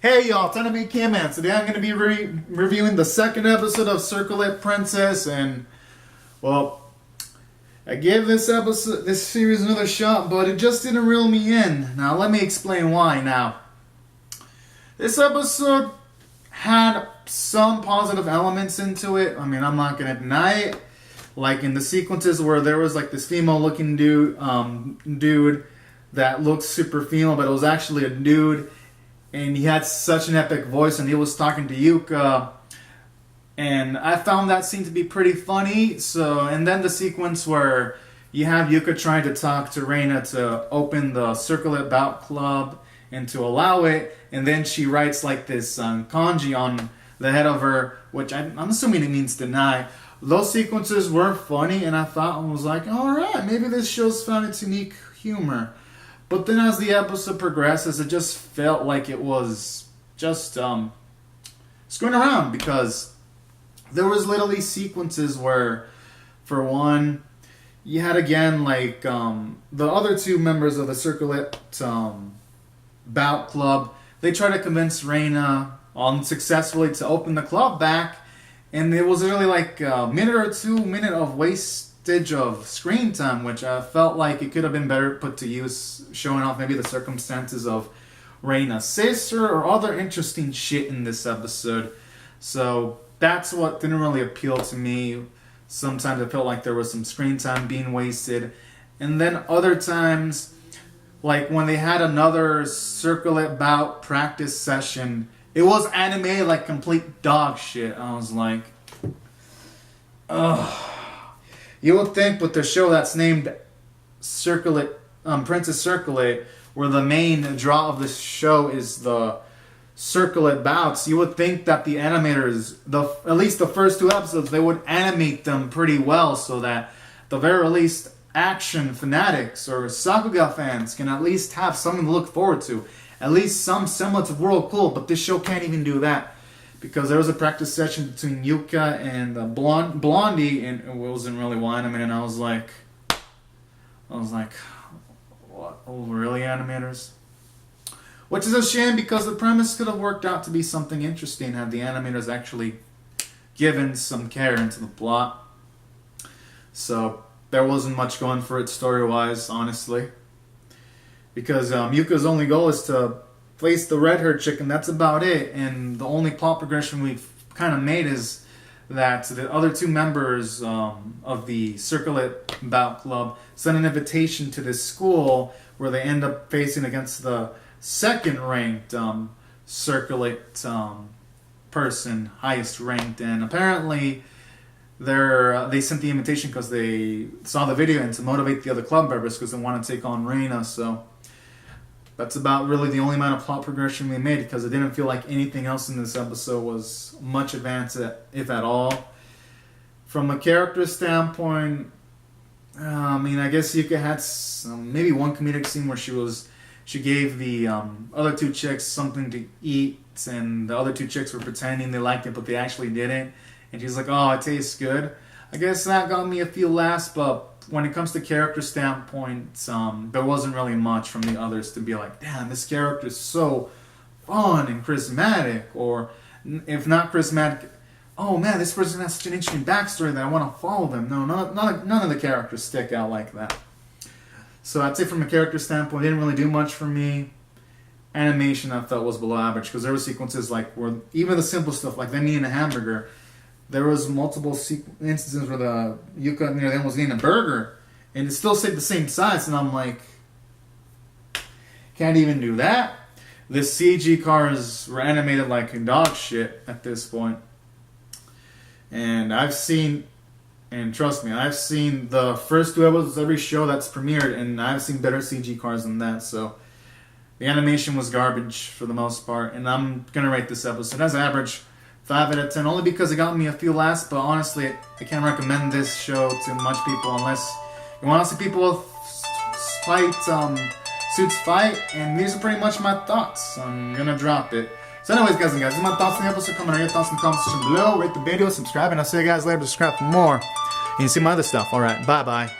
Hey y'all, time to make Cam-Man. Today I'm going to be reviewing the second episode of Circlet Princess, and well, I gave this series another shot, but it just didn't reel me in. Now let me explain why. Now, this episode had some positive elements into it. I mean, I'm not going to deny it. Like in the sequences where there was like this female-looking dude that looked super female, but it was actually a dude. And he had such an epic voice, and he was talking to Yuka, and I found that scene to be pretty funny. So, and then the sequence where you have Yuka trying to talk to Reina to open the Circlet Bout Club and to allow it, and then she writes like this kanji on the head of her, which I'm assuming it means deny. Those sequences were funny, and I thought I was like, all right, maybe this show's found its unique humor. But then as the episode progresses, it just felt like it was just screwing around, because there was literally sequences where, for one, you had again like the other two members of the Circlet Bout Club. They tried to convince Reina unsuccessfully to open the club back, and it was really like a minute or 2 minutes of wastage of screen time, which I felt like it could have been better put to use, showing off maybe the circumstances of Reina's sister or other interesting shit in this episode. So that's what didn't really appeal to me. Sometimes I felt like there was some screen time being wasted. And then other times, like when they had another Circlet Bout practice session, it was animated like complete dog shit. I was like, ugh. You would think with the show that's named Circlet, Princess Circlet, where the main draw of the show is the Circlet Bouts, you would think that the animators, at least the first 2 episodes, they would animate them pretty well so that the very least action fanatics or Sakuga fans can at least have something to look forward to. At least some semblance of world cool, but this show can't even do that. Because there was a practice session between Yuka and Blondie, and it wasn't really animated, and I was like, what? Oh, really, animators? Which is a shame, because the premise could have worked out to be something interesting had the animators actually given some care into the plot. So there wasn't much going for it story-wise, honestly. Because Yuka's only goal is to face the red-haired chick, and that's about it. And the only plot progression we've kind of made is that the other 2 members of the Circlet Bout Club sent an invitation to this school where they end up facing against the second-ranked Circlet person, highest ranked, and apparently they sent the invitation because they saw the video and to motivate the other club members because they want to take on Reina. So that's about really the only amount of plot progression we made, because it didn't feel like anything else in this episode was much advanced, if at all. From a character standpoint, I mean, I guess Yuka had maybe one comedic scene where she gave the other 2 chicks something to eat, and the other 2 chicks were pretending they liked it, but they actually didn't. And she's like, oh, it tastes good. I guess that got me a few laughs, but when it comes to character standpoint, there wasn't really much from the others to be like, damn, this character is so fun and charismatic. Or if not charismatic, oh man, this person has such an interesting backstory that I want to follow them. No, none of the characters stick out like that. So I'd say from a character standpoint, it didn't really do much for me. Animation I felt was below average, because there were sequences like where even the simple stuff like them eating a hamburger, there was multiple instances where the Yuka near the end was eating a burger, and it still stayed the same size, and I'm like, can't even do that. The CG cars were animated like dog shit at this point. And trust me, I've seen the first 2 episodes of every show that's premiered, and I've seen better CG cars than that, so the animation was garbage for the most part, and I'm gonna rate this episode as average. 5 out of 10, only because it got me a few laughs, but honestly, I can't recommend this show to much people unless you want to see people suits fight, and these are pretty much my thoughts. So I'm gonna drop it. So anyways, guys and guys, these are my thoughts on the episode. Comment on your thoughts in the comments section below, rate the video, subscribe, and I'll see you guys later to subscribe for more. And you see my other stuff. Alright, bye-bye.